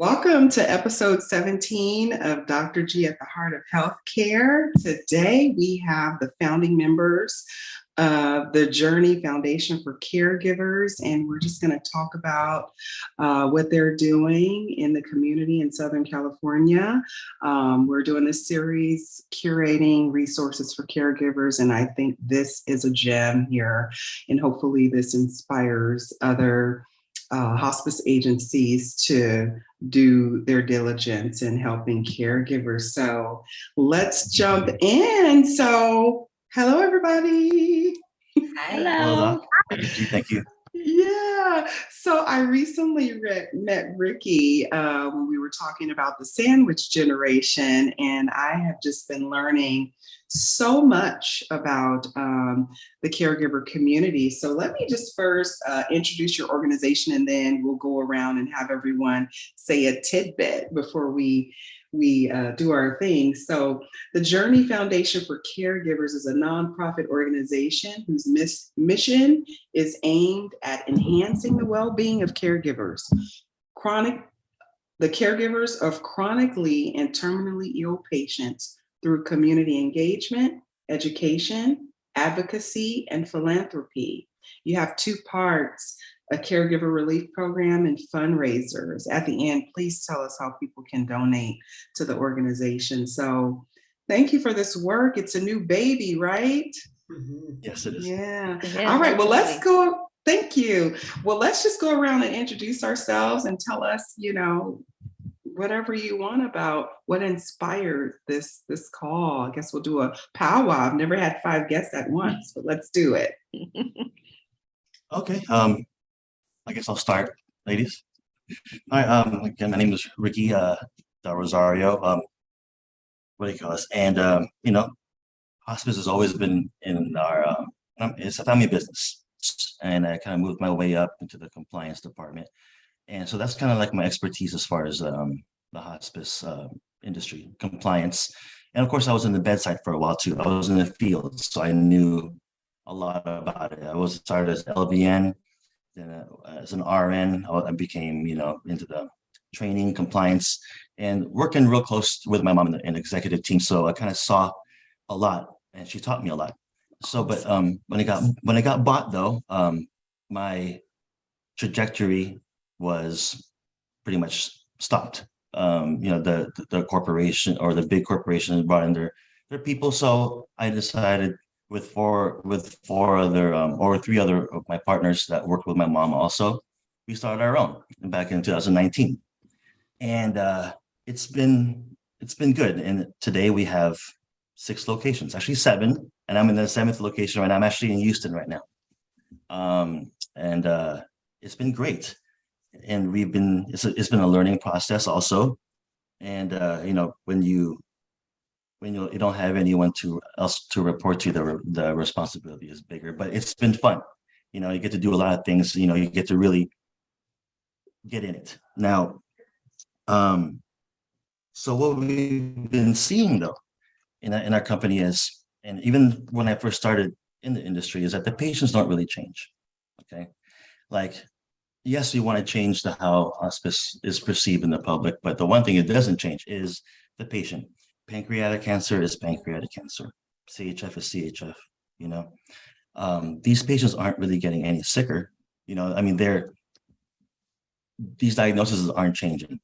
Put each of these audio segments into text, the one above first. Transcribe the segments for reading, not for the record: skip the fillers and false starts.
Welcome to episode 17 of Dr. G at the Heart of Healthcare. Today we have the founding members of the Journey Foundation for Caregivers, and we're just going to talk about what they're doing in the community in Southern California. We're doing this series, curating resources for caregivers, and I think this is a gem here, and hopefully this inspires other hospice agencies to do their diligence in helping caregivers. So let's jump in. So hello, everybody. Hi. Hello. Thank you. Yeah. So I recently met Ricky when we were talking about the sandwich generation, and I have just been learning so much about the caregiver community. So let me just first introduce your organization, and then we'll go around and have everyone say a tidbit before we do our thing. So the Journey Foundation for Caregivers is a nonprofit organization whose mission is aimed at enhancing the well-being of caregivers, the caregivers of chronically and terminally ill patients through community engagement, education, advocacy, and philanthropy. You have two parts: a caregiver relief program and fundraisers. At the end, please tell us how people can donate to the organization. So thank you for this work. It's a new baby, right? Mm-hmm. Yes, it is. Yeah. All right, well, let's go. Thank you. Well, let's just go around and introduce ourselves and tell us, whatever you want about what inspired this call. I guess we'll do a powwow. I've never had 5 guests at once, but let's do it. Okay. I guess I'll start, ladies. Hi. Again, my name is Ricky Rosario. What do you call this? And hospice has always been in our. It's a family business, and I kind of moved my way up into the compliance department. And so that's kind of like my expertise as far as the hospice industry, compliance. And of course, I was in the bedside for a while too. I was in the field, so I knew a lot about it. I started as LVN, then as an RN, I became, into the training, compliance, and working real close with my mom in the executive team. So I kind of saw a lot, and she taught me a lot. So, but when I got bought though, my trajectory was pretty much stopped. The corporation or the big corporation brought in their people. So I decided with four other or 3 other of my partners that worked with my mom also, we started our own back in 2019, and it's been good. And today we have 6 locations, actually 7, and I'm in the 7th location right now. I'm actually in Houston right now, and it's been great. And it's been a learning process also. And when you don't have anyone else to report to, the responsibility is bigger, but it's been fun. You get to do a lot of things. You get to really get in it now. So what we've been seeing though in our company is, and even when I first started in the industry, is that the patients don't really change. Okay, like, yes, we want to change how hospice is perceived in the public, but the one thing it doesn't change is the patient. Pancreatic cancer is pancreatic cancer. CHF is CHF. These patients aren't really getting any sicker. These diagnoses aren't changing.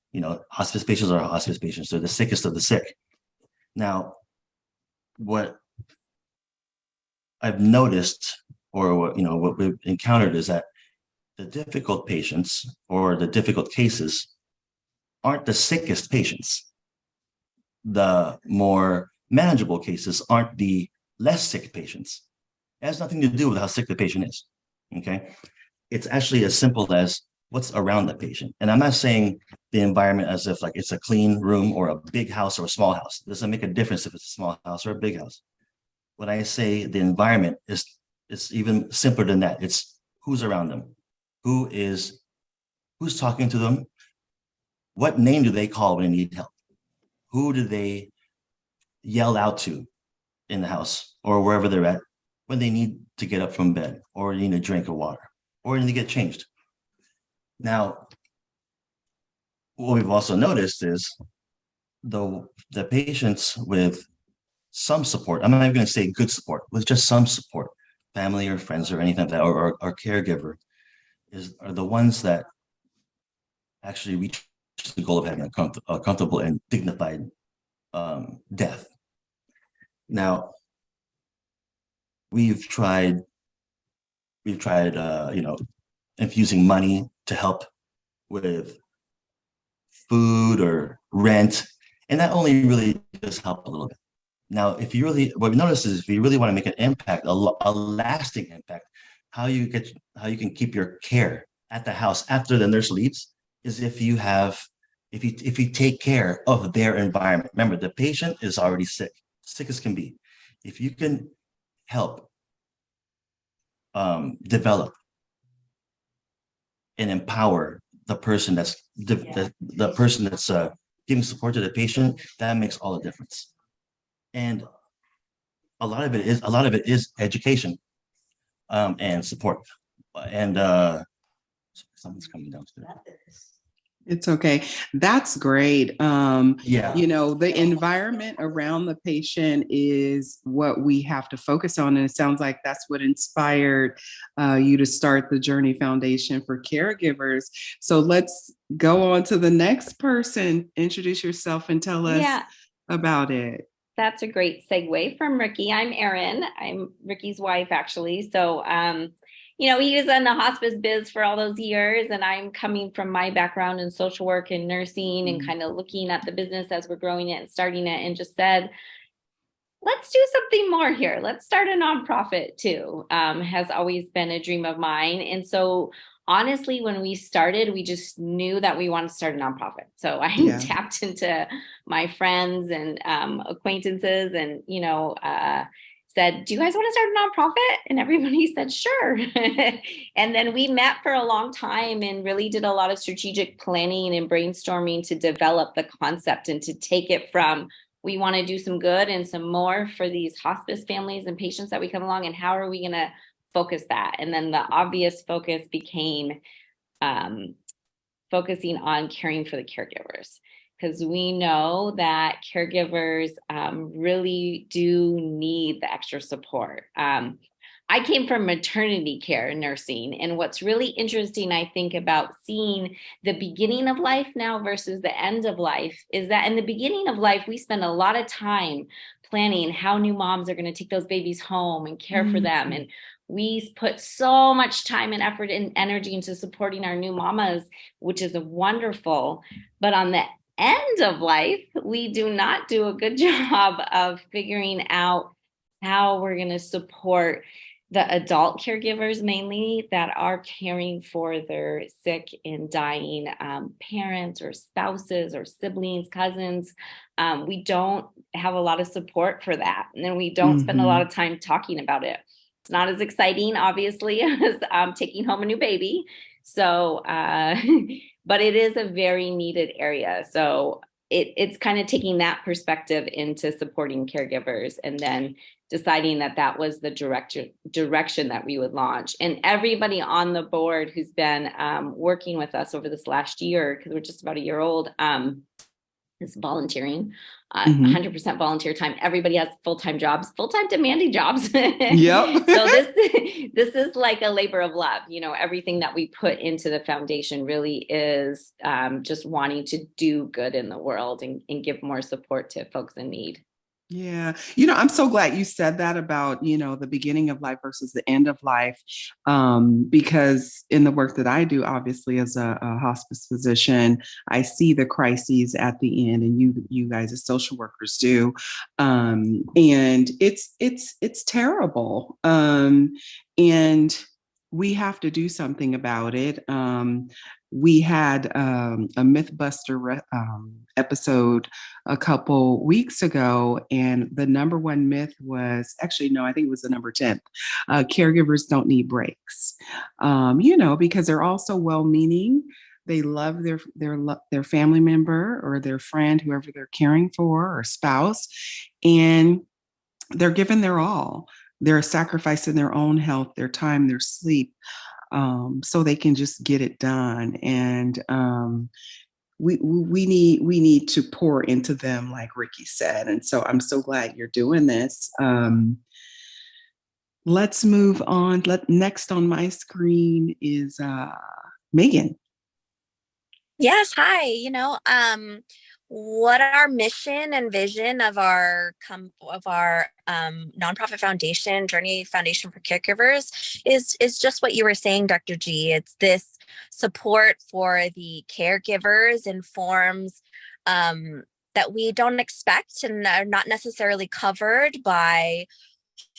Hospice patients are hospice patients. They're the sickest of the sick. Now, what I've noticed, or what we've encountered, is that the difficult patients or the difficult cases aren't the sickest patients. The more manageable cases aren't the less sick patients. It has nothing to do with how sick the patient is. Okay. It's actually as simple as what's around the patient. And I'm not saying the environment as if like it's a clean room or a big house or a small house. It doesn't make a difference if it's a small house or a big house. When I say the environment, it's even simpler than that. It's who's around them. Who's talking to them? What name do they call when they need help? Who do they yell out to in the house or wherever they're at when they need to get up from bed or need a drink of water or need to get changed? Now, what we've also noticed is the patients with some support, I'm not even going to say good support, with just some support, family or friends or anything like that, or caregiver, are the ones that actually reach the goal of having a comfortable and dignified death. Now, we've tried, infusing money to help with food or rent, and that only really does help a little bit. Now, what we notice is if you really want to make an impact, a lasting impact, how you can keep your care at the house after the nurse leaves is if you take care of their environment. Remember, the patient is already sick as can be. If you can help develop and empower the person the person that's giving support to the patient, that makes all the difference. And a lot of it is education and support. And someone's coming downstairs. It's okay. That's great. Yeah. The environment around the patient is what we have to focus on. And it sounds like that's what inspired you to start the Journey Foundation for Caregivers. So let's go on to the next person. Introduce yourself and tell us about it. That's a great segue from Ricky. I'm Erin. I'm Ricky's wife, actually. So, he was in the hospice biz for all those years, and I'm coming from my background in social work and nursing and kind of looking at the business as we're growing it and starting it, and just said, let's do something more here. Let's start a nonprofit too. Has always been a dream of mine. And so honestly, when we started, we just knew that we wanted to start a nonprofit. So I tapped into my friends and acquaintances and, said, do you guys want to start a nonprofit? And everybody said, sure. And then we met for a long time and really did a lot of strategic planning and brainstorming to develop the concept and to take it from, we want to do some good and some more for these hospice families and patients that we come along, and how are we going to focus that? And then the obvious focus became focusing on caring for the caregivers, because we know that caregivers really do need the extra support. I came from maternity care nursing, and what's really interesting, I think, about seeing the beginning of life now versus the end of life is that in the beginning of life, we spend a lot of time planning how new moms are going to take those babies home and care for them. And we put so much time and effort and energy into supporting our new mamas, which is wonderful. But on the end of life, we do not do a good job of figuring out how we're going to support the adult caregivers mainly that are caring for their sick and dying parents or spouses or siblings, cousins. We don't have a lot of support for that. And then we don't spend a lot of time talking about it. It's not as exciting, obviously, as taking home a new baby. So, but it is a very needed area. So it's kind of taking that perspective into supporting caregivers and then deciding that was the direction that we would launch. And everybody on the board who's been working with us over this last year, because we're just about a year old, is volunteering, 100% volunteer time. Everybody has full-time jobs, full-time demanding jobs. Yep. So this is like a labor of love. Everything that we put into the foundation really is just wanting to do good in the world and give more support to folks in need. Yeah. I'm so glad you said that about, the beginning of life versus the end of life, because in the work that I do, obviously, as a hospice physician, I see the crises at the end, and you guys as social workers do. And it's terrible. And we have to do something about it. We had a Mythbuster episode a couple weeks ago, and the number one myth was, actually, no, I think it was the number 10th. Caregivers don't need breaks, because they're also well-meaning. They love their family member or their friend, whoever they're caring for, or spouse, and they're giving their all. They're sacrificing their own health, their time, their sleep, so they can just get it done. And we need to pour into them, like Ricky said. And so I'm so glad you're doing this. Let's move on. Next on my screen is Meagan. Yes, hi. What our mission and vision of our nonprofit foundation, Journey Foundation for Caregivers, is just what you were saying, Dr. G. It's this support for the caregivers in forms that we don't expect and are not necessarily covered by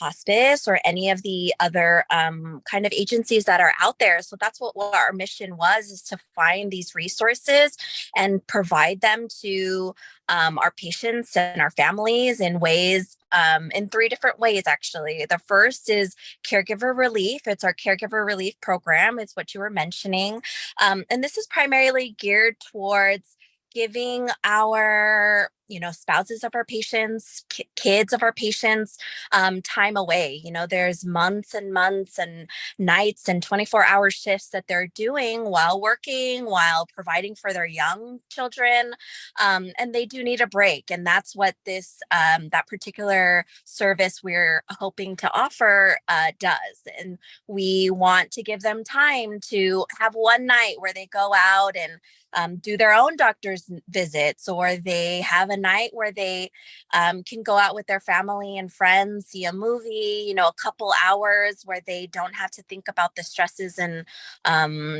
hospice or any of the other kind of agencies that are out there. So that's what our mission was, is to find these resources and provide them to our patients and our families in ways, in three different ways, actually. The first is caregiver relief. It's our caregiver relief program. It's what you were mentioning. And this is primarily geared towards giving our spouses of our patients, kids of our patients, time away. There's months and months and nights and 24-hour shifts that they're doing while working, while providing for their young children, and they do need a break. And that's what this that particular service we're hoping to offer does. And we want to give them time to have one night where they go out and do their own doctor's visits, or they have a night where they can go out with their family and friends, see a movie, a couple hours where they don't have to think about the stresses and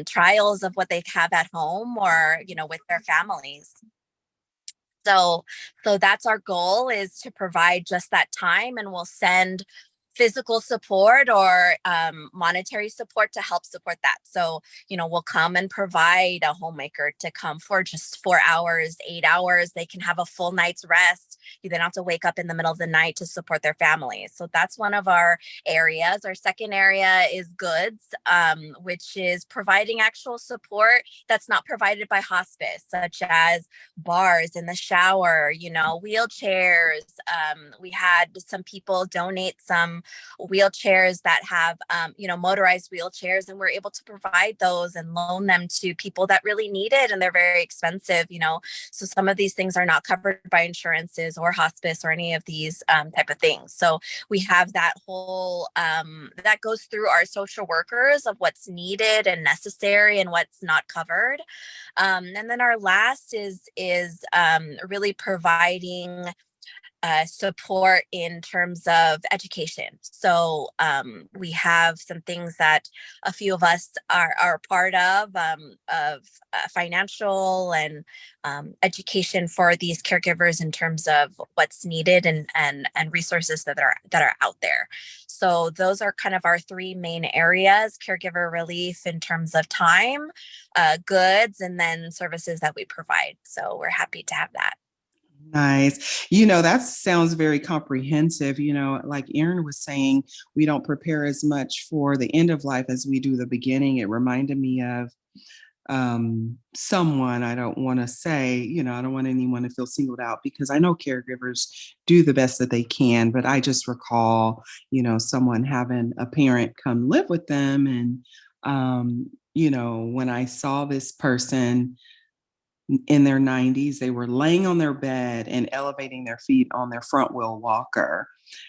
trials of what they have at home or, with their families. So that's our goal, is to provide just that time, and we'll send physical support or monetary support to help support that. So, we'll come and provide a homemaker to come for just 4 hours, 8 hours. They can have a full night's rest. You don't have to wake up in the middle of the night to support their families. So that's one of our areas. Our second area is goods, which is providing actual support that's not provided by hospice, such as bars in the shower, wheelchairs. We had some people donate some wheelchairs that have, motorized wheelchairs, and we're able to provide those and loan them to people that really need it. And they're very expensive, so some of these things are not covered by insurances or hospice or any of these type of things. So we have that whole, that goes through our social workers of what's needed and necessary and what's not covered. And then our last is really providing support in terms of education. So we have some things that a few of us are part of financial and education for these caregivers in terms of what's needed and resources that are out there. So those are kind of our three main areas: caregiver relief in terms of time, goods, and then services that we provide. So we're happy to have that. Nice. That sounds very comprehensive. Like Erin was saying, we don't prepare as much for the end of life as we do the beginning. It reminded me of someone, I don't want to say, I don't want anyone to feel singled out, because I know caregivers do the best that they can, but I just recall, someone having a parent come live with them. And, when I saw this person in their 90s, they were laying on their bed and elevating their feet on their front wheel walker.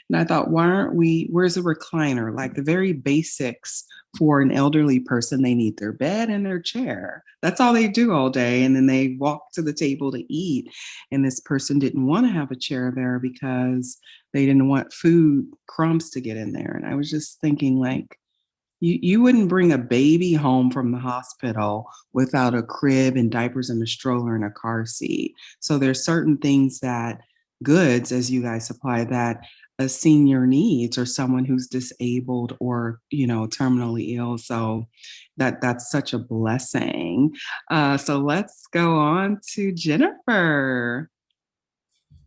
And I thought, where's a recliner? Like the very basics for an elderly person, they need their bed and their chair. That's all they do all day. And then they walk to the table to eat. And this person didn't want to have a chair there because they didn't want food crumbs to get in there. And I was just thinking, like, you wouldn't bring a baby home from the hospital without a crib and diapers and a stroller and a car seat. So there's certain things goods, as you guys supply, that a senior needs, or someone who's disabled or, terminally ill. So that's such a blessing. So let's go on to Jennifer.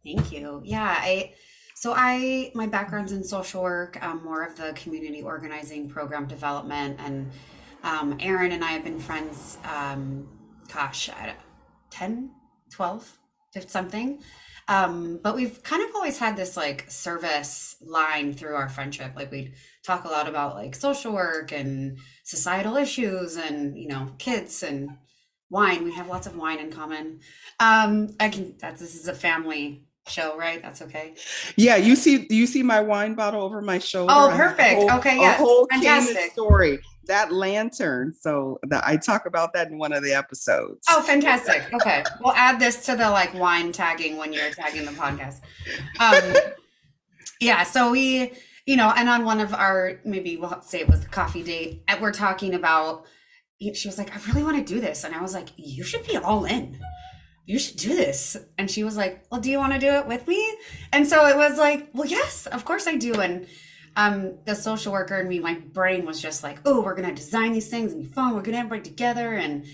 Thank you. Yeah, my background's in social work, more of the community organizing, program development, and Erin and I have been friends, 10, 12, something. But we've kind of always had this like service line through our friendship. Like we'd talk a lot about like social work and societal issues and, kids and wine. We have lots of wine in common. This is a family show, right? That's okay. Yeah, you see my wine bottle over my shoulder. Oh, perfect. Okay, yes. A whole Fantastic story. That lantern. So I talk about that in one of the episodes. Oh, fantastic. Okay. We'll add this to the like wine tagging when you're tagging the podcast. Yeah, so we, and on one of our, maybe we'll say it was a coffee date, and we're talking about, she was like, I really want to do this. And I was like, you should be all in. You should do this. And she was like, well, do you want to do it with me? And so it was like, well, yes, of course I do. And the social worker in me, my brain was just like, oh, we're going to design these things and be fun. We're going to everybody together. And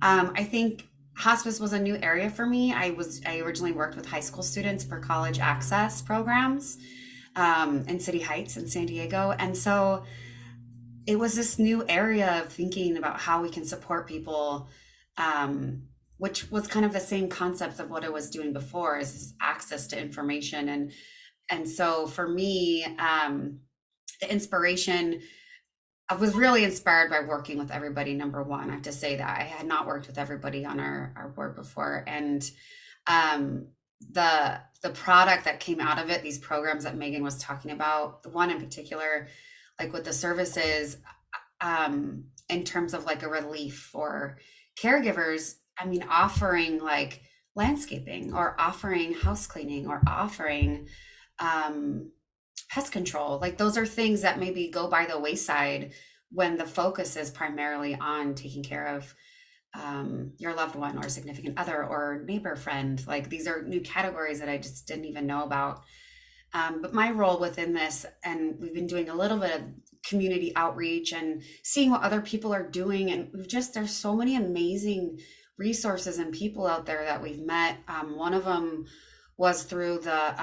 I think hospice was a new area for me. I originally worked with high school students for college access programs in City Heights in San Diego. And so it was this new area of thinking about how we can support people, which was kind of the same concepts of what I was doing before, is access to information. And so for me, the inspiration, I was really inspired by working with everybody. Number one, I have to say that I had not worked with everybody on our board before. And the product that came out of it, these programs that Meagan was talking about, the one in particular, like with the services, in terms of like a relief for caregivers, I mean, offering like landscaping or offering house cleaning or offering pest control, like those are things that maybe go by the wayside when the focus is primarily on taking care of your loved one or significant other or neighbor friend. Like these are new categories that I just didn't even know about. But my role within this, and we've been doing a little bit of community outreach and seeing what other people are doing. And there's so many amazing resources and people out there that we've met. One of them was through the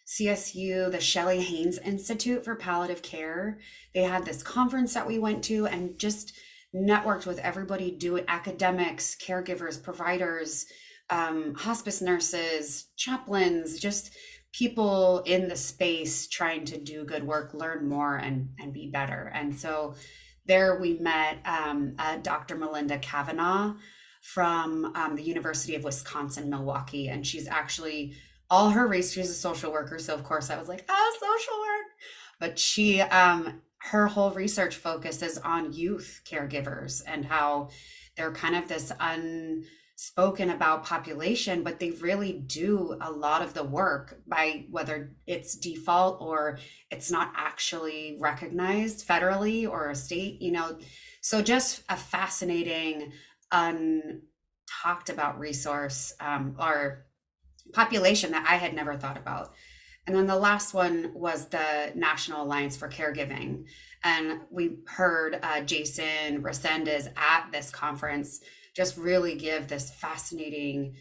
CSU, the Shelley Haynes Institute for Palliative Care. They had this conference that we went to and just networked with everybody, doing academics, caregivers, providers, hospice nurses, chaplains, just people in the space trying to do good work, learn more, and be better. And so there we met Dr. Melinda Kavanaugh from the University of Wisconsin, Milwaukee. And she's actually, all her research, she's a social worker. So of course I was like, social work. But she, her whole research focuses on youth caregivers and how they're kind of this unspoken about population, but they really do a lot of the work, by whether it's default or it's not actually recognized federally or a state, so just a fascinating untalked about resource or population that I had never thought about. And then the last one was the National Alliance for Caregiving. And we heard Jason Resendez at this conference just really give this fascinating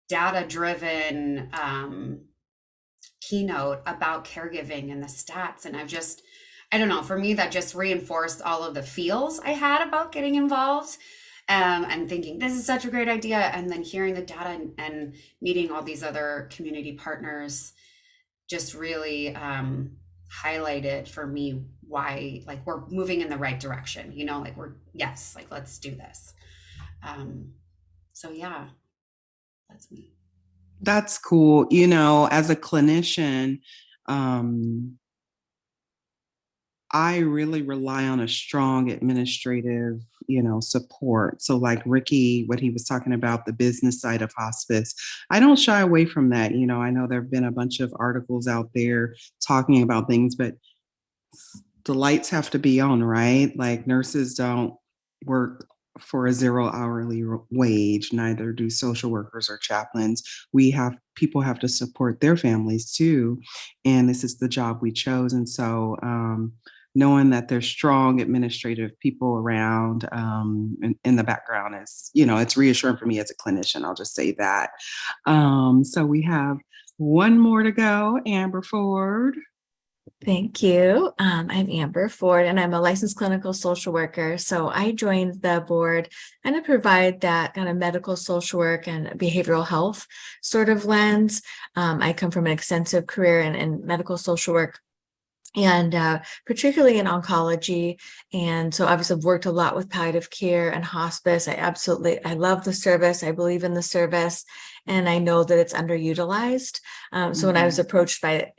data-driven keynote about caregiving and the stats. And I don't know, for me, that just reinforced all of the feels I had about getting involved and thinking, this is such a great idea. And then hearing the data and meeting all these other community partners just really highlighted for me why, like, we're moving in the right direction, like let's do this. So yeah, that's me. That's cool. As a clinician, I really rely on a strong administrative, support. So like Ricky, what he was talking about, the business side of hospice, I don't shy away from that. I know there've been a bunch of articles out there talking about things, but the lights have to be on, right? Like nurses don't work for a 0 hourly wage, neither do social workers or chaplains. People have to support their families too. And this is the job we chose. And so knowing that there's strong administrative people around in the background is, it's reassuring for me as a clinician. I'll just say that. So we have one more to go, Amber Ford. Thank you. I'm Amber Ford, and I'm a licensed clinical social worker. So I joined the board and I provide that kind of medical social work and behavioral health sort of lens. I come from an extensive career in medical social work. and particularly in oncology. And so obviously I've worked a lot with palliative care and hospice. I love the service. I believe in the service. And I know that it's underutilized. So when I was approached by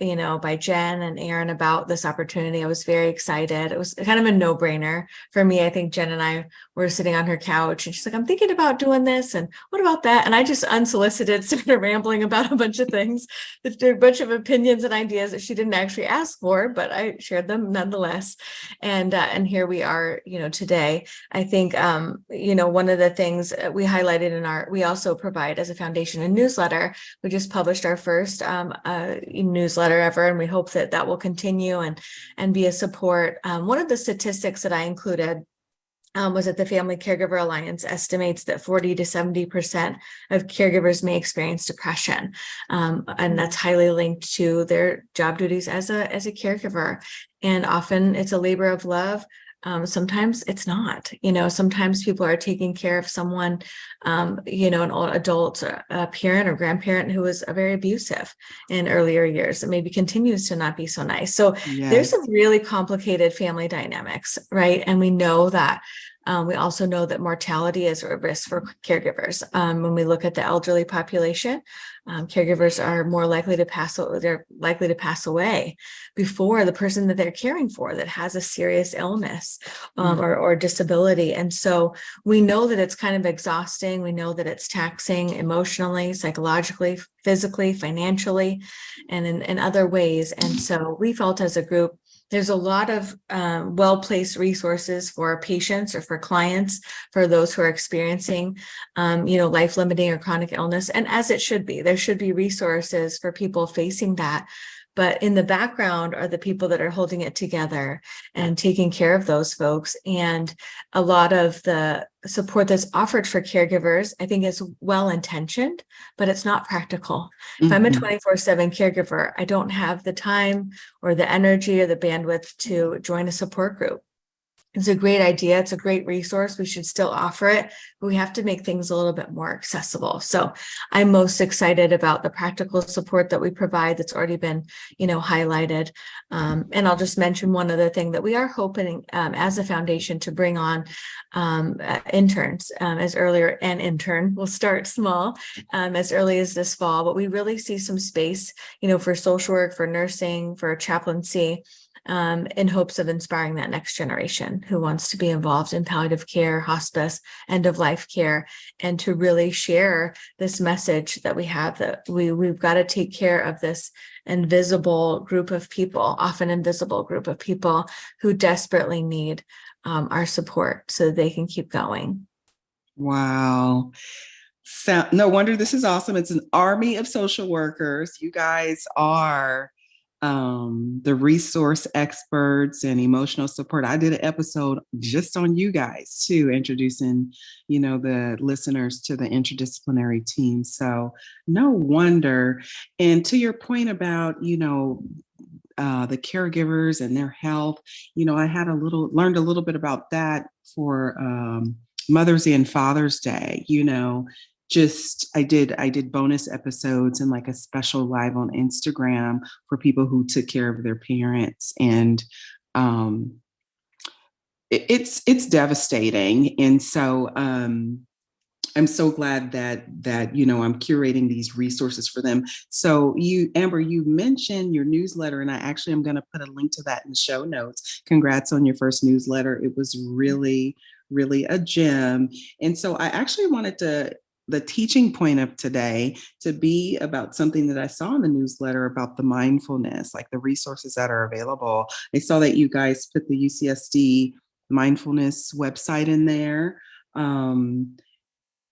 Jen and Erin about this opportunity, I was very excited. It was kind of a no-brainer for me. I think Jen and I were sitting on her couch and she's like, I'm thinking about doing this. And what about that? And I just unsolicited started rambling about a bunch of things, a bunch of opinions and ideas that she didn't actually ask for, but I shared them nonetheless. And here we are, today. I think, one of the things we highlighted we also provide as a foundation a newsletter. We just published our first newsletter ever, and we hope that will continue and be a support. One of the statistics that I included was that the Family Caregiver Alliance estimates that 40 to 70% of caregivers may experience depression. And that's highly linked to their job duties as a caregiver. And often it's a labor of love. Sometimes it's not, sometimes people are taking care of someone, an old adult, a parent or grandparent who was very abusive in earlier years and maybe continues to not be so nice. So there's some really complicated family dynamics, right? And we know that. We also know that mortality is a risk for caregivers. When we look at the elderly population, caregivers are more likely to pass away before the person that they're caring for that has a serious illness or disability. And so we know that it's kind of exhausting. We know that it's taxing emotionally, psychologically, physically, financially, and in other ways. And so we felt as a group, there's a lot of well-placed resources for patients or for clients, for those who are experiencing, life-limiting or chronic illness. And as it should be, there should be resources for people facing that. But in the background are the people that are holding it together and taking care of those folks. And a lot of the support that's offered for caregivers, I think, is well-intentioned, but it's not practical. If I'm a 24/7 caregiver, I don't have the time or the energy or the bandwidth to join a support group. It's a great idea. It's a great resource. We should still offer it, but we have to make things a little bit more accessible. So I'm most excited about the practical support that we provide that's already been, highlighted. And I'll just mention one other thing that we are hoping as a foundation to bring on interns as earlier, and intern will start small as early as this fall, but we really see some space, for social work, for nursing, for chaplaincy, in hopes of inspiring that next generation who wants to be involved in palliative care, hospice, end-of-life care, and to really share this message that we have, that we've got to take care of this invisible group of people, often invisible group of people who desperately need our support so they can keep going. Wow. So, no wonder this is awesome. It's an army of social workers. You guys are the resource experts and emotional support. I did an episode just on you guys too, introducing, the listeners to the interdisciplinary team. So no wonder. And to your point about, the caregivers and their health, I learned a little bit about that for Mother's Day and Father's Day, I did bonus episodes and like a special live on Instagram for people who took care of their parents. And it's devastating. And so I'm so glad that I'm curating these resources for them. So Amber, you mentioned your newsletter, and I actually am going to put a link to that in the show notes. Congrats on your first newsletter. It was really, really a gem. And so I actually wanted the teaching point of today to be about something that I saw in the newsletter about the mindfulness, like the resources that are available. I saw that you guys put the UCSD mindfulness website in there. And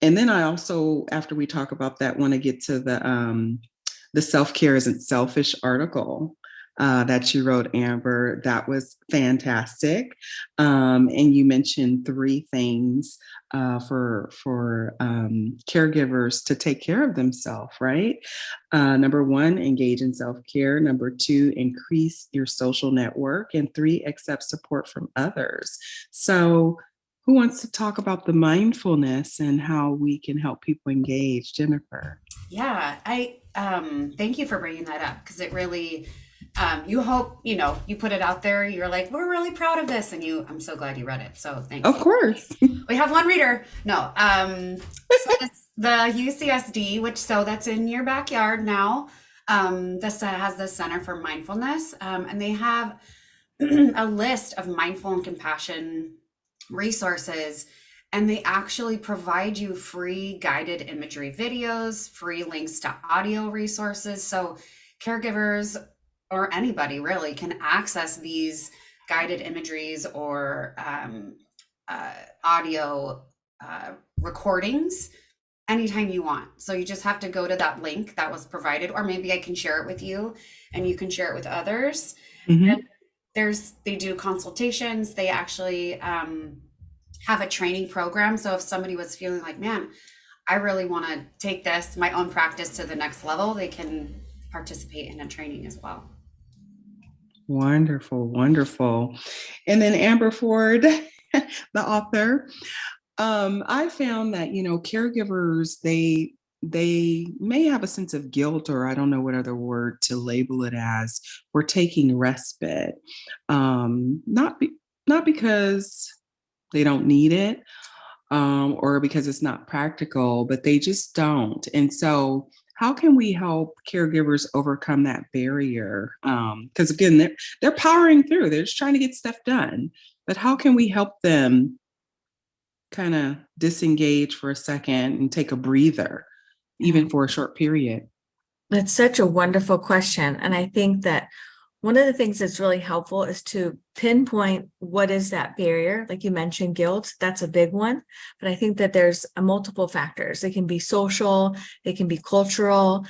then I also, after we talk about that, want to get to the self-care isn't selfish article that you wrote, Amber. That was fantastic. And you mentioned 3 things for caregivers to take care of themselves, right? Number 1, engage in self-care. Number 2, increase your social network. And 3, accept support from others. So who wants to talk about the mindfulness and how we can help people engage? Jennifer. Yeah, I thank you for bringing that up, because it really You hope, you put it out there, you're like, we're really proud of this. And I'm so glad you read it. So thanks. Of course. We have one reader. No. So it's the UCSD, that's in your backyard now. This has the Center for Mindfulness. And they have a list of mindful and compassion resources. And they actually provide you free guided imagery videos, free links to audio resources. So caregivers or anybody really can access these guided imageries or audio recordings anytime you want. So you just have to go to that link that was provided, or maybe I can share it with you and you can share it with others. And they do consultations. They actually have a training program. So if somebody was feeling like, man, I really want to take my own practice to the next level, they can participate in a training as well. Wonderful, wonderful. And then Amber Ford, the author, I found that, caregivers, they may have a sense of guilt, or I don't know what other word to label it as, for taking respite. Not because they don't need it, or because it's not practical, but they just don't. And so how can we help caregivers overcome that barrier? Because again, they're powering through. They're just trying to get stuff done. But how can we help them kind of disengage for a second and take a breather, even for a short period? That's such a wonderful question. And I think that one of the things that's really helpful is to pinpoint what is that barrier. Like you mentioned, guilt, that's a big one. But I think that there's multiple factors. They can be social, they can be cultural.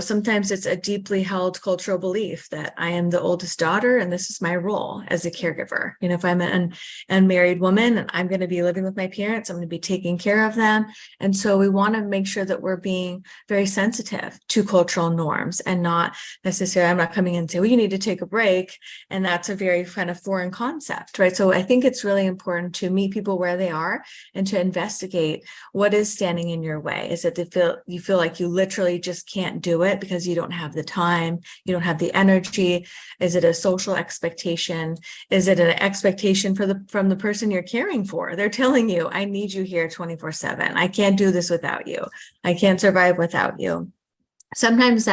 Sometimes it's a deeply held cultural belief that I am the oldest daughter and this is my role as a caregiver. If I'm an unmarried woman and I'm going to be living with my parents, I'm going to be taking care of them. And so we want to make sure that we're being very sensitive to cultural norms and not necessarily, I'm not coming in and saying, well, you need to take a break. And that's a very kind of foreign concept, right? So I think it's really important to meet people where they are and to investigate what is standing in your way. Is it you feel like you literally just can't do it because you don't have the time, you don't have the energy? Is it a social expectation? Is it an expectation from the person you're caring for? They're telling you, I need you here 24/7. I can't do this without you. I can't survive without you. Sometimes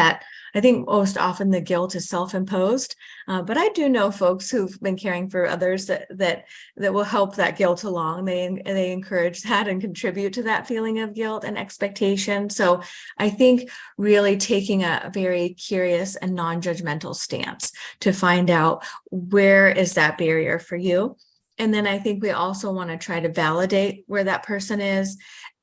I think most often the guilt is self-imposed, but I do know folks who've been caring for others that will help that guilt along. They encourage that and contribute to that feeling of guilt and expectation. So I think really taking a very curious and non-judgmental stance to find out where is that barrier for you. And then I think we also want to try to validate where that person is.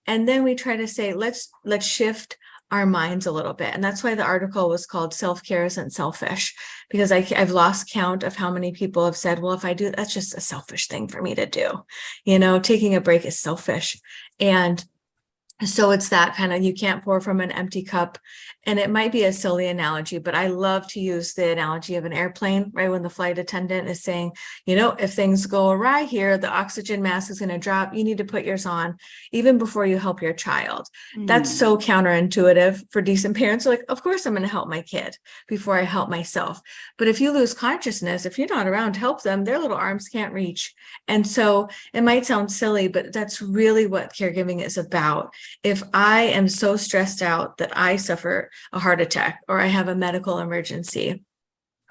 And then we try to say, let's shift our minds a little bit. And that's why the article was called Self-Care Isn't Selfish, because I've lost count of how many people have said, well, if I do, that's just a selfish thing for me to do. Taking a break is selfish. And so it's that kind of, you can't pour from an empty cup. And it might be a silly analogy, but I love to use the analogy of an airplane, right? When the flight attendant is saying, if things go awry here, the oxygen mask is going to drop. You need to put yours on even before you help your child. That's so counterintuitive for decent parents. Like, of course, I'm going to help my kid before I help myself. But if you lose consciousness, if you're not around to help them, their little arms can't reach. And so it might sound silly, but that's really what caregiving is about. If I am so stressed out that I suffer a heart attack, or I have a medical emergency,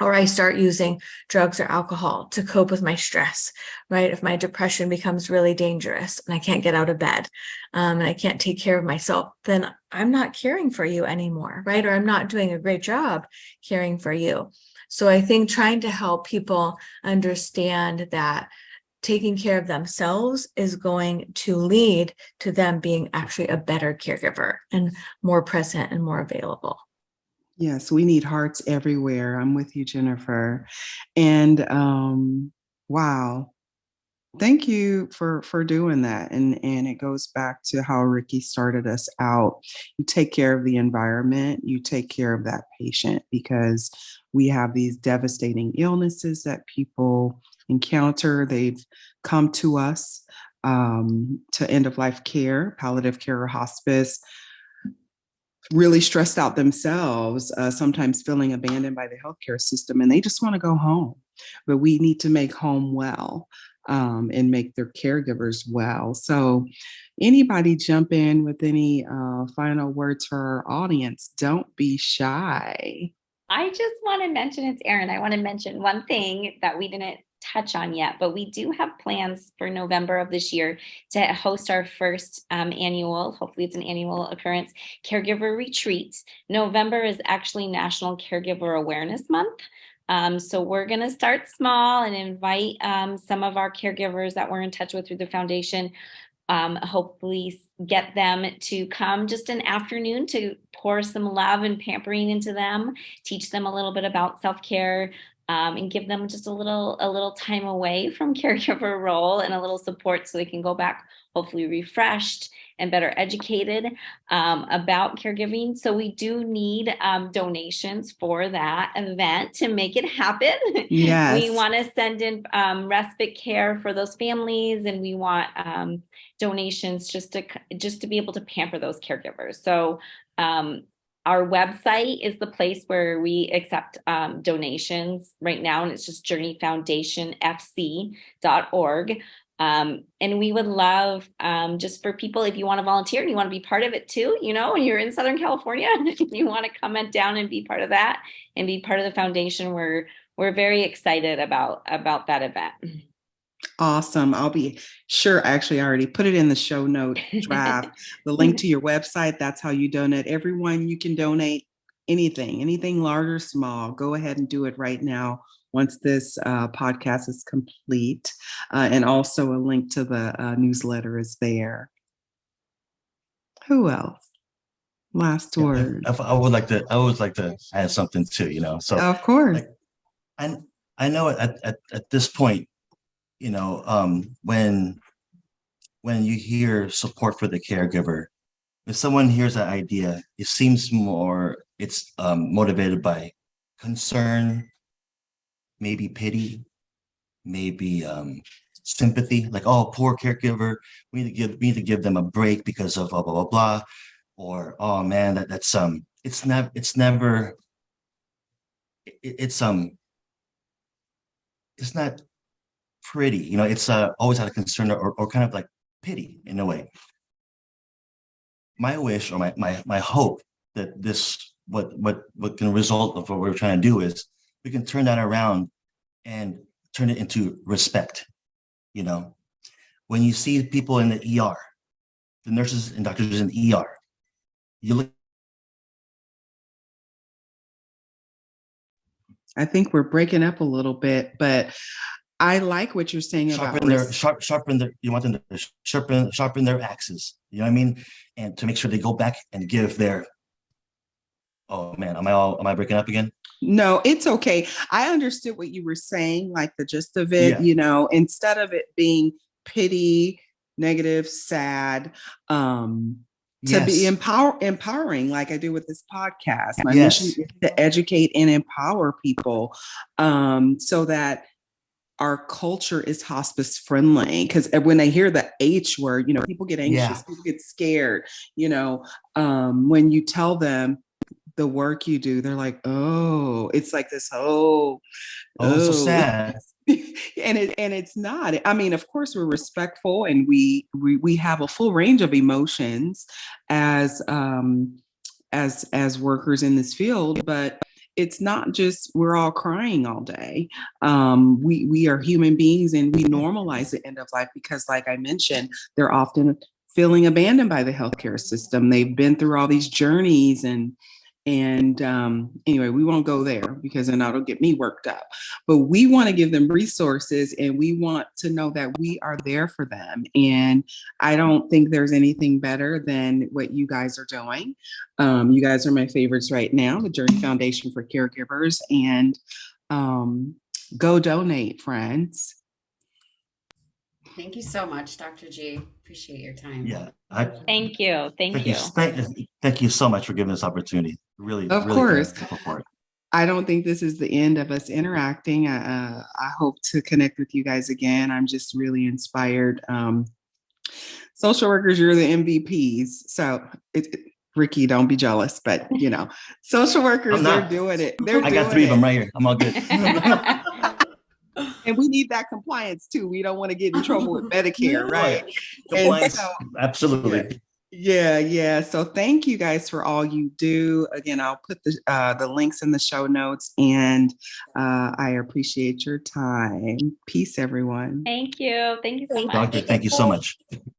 or I start using drugs or alcohol to cope with my stress, right? If my depression becomes really dangerous and I can't get out of bed, and I can't take care of myself, then I'm not caring for you anymore, right? Or I'm not doing a great job caring for you. So I think trying to help people understand that taking care of themselves is going to lead to them being actually a better caregiver and more present and more available. Yes, we need hearts everywhere. I'm with you, Jennifer. And wow, thank you for doing that. And it goes back to how Ricky started us out. You take care of the environment, you take care of that patient, because we have these devastating illnesses that people encounter. They've come to us to end of life care, palliative care, or hospice really stressed out themselves, sometimes feeling abandoned by the healthcare system, and they just want to go home. But we need to make home well, and make their caregivers well. So anybody jump in with any final words for our audience? Don't be shy. I just want to mention, it's Erin. I want to mention one thing that we didn't touch on yet, but we do have plans for November of this year to host our first annual, hopefully it's an annual occurrence, caregiver retreat. November is actually National Caregiver Awareness Month. So we're going to start small and invite some of our caregivers that we're in touch with through the foundation. Hopefully get them to come just an afternoon to pour some love and pampering into them, teach them a little bit about self-care, and give them just a little time away from caregiver role and a little support so they can go back hopefully refreshed and better educated about caregiving. So we do need donations for that event to make it happen. Yes. We want to send in respite care for those families, and we want donations just to be able to pamper those caregivers. So our website is the place where we accept donations right now, and it's just journeyfoundationfc.org. And we would love just for people, if you want to volunteer and you want to be part of it too, and you're in Southern California, and you want to comment down and be part of that and be part of the foundation, we're very excited about that event. Awesome. I'll be sure. Actually, I already put it in the show note draft, the link to your website. That's how you donate. Everyone, you can donate anything large or small. Go ahead and do it right now once this podcast is complete. And also a link to the newsletter is there. Who else? Last word. I would like to add something too, So of course. I know at this point, when you hear support for the caregiver, if someone hears that idea, it seems more it's motivated by concern, maybe pity, maybe sympathy, like, oh, poor caregiver, we need to give them a break because of blah blah blah blah, or oh man, that's it's not pretty, it's always out of concern or kind of like pity in a way. My wish or my hope that this what can result of what we're trying to do is we can turn that around and turn it into respect. When you see people in the ER, the nurses and doctors in the ER, you look. I think we're breaking up a little bit, but I like what you're saying about sharpen their. You want them to sharpen their axes. You know what I mean? And to make sure they go back and give their. Oh man, am I breaking up again? No, it's okay. I understood what you were saying, like the gist of it. Yeah. Instead of it being pity, negative, sad, to be empowering, like I do with this podcast. My mission is to educate and empower people, so that our culture is hospice friendly. Because when they hear the H word, people get anxious, people get scared. When you tell them the work you do, they're like, oh, it's like this, so sad. and it's not. I mean, of course, we're respectful, and we have a full range of emotions as workers in this field, but it's not just we're all crying all day. We are human beings, and we normalize the end of life because, like I mentioned, they're often feeling abandoned by the healthcare system. They've been through all these journeys, and anyway, we won't go there because then that'll get me worked up. But we want to give them resources, and we want to know that we are there for them. And I don't think there's anything better than what you guys are doing. You guys are my favorites right now, the Journey Foundation for Caregivers, and go donate, friends. Thank you so much, Dr. G. Appreciate your time. Yeah. Thank you. Thank you so much for giving this opportunity. Really, of really course. I don't think this is the end of us interacting. I hope to connect with you guys again. I'm just really inspired. Social workers, you're the MVPs. So Ricky, don't be jealous, but social workers, I'm they're not. doing it. I got 3 of them right here. I'm all good. And we need that compliance too. We don't want to get in trouble with Medicare, right? Compliance, So, absolutely. yeah. So thank you guys for all you do. Again, I'll put the links in the show notes, and I appreciate your time. Peace, everyone. Thank you. Thank you so much. Doctor, thank you so much.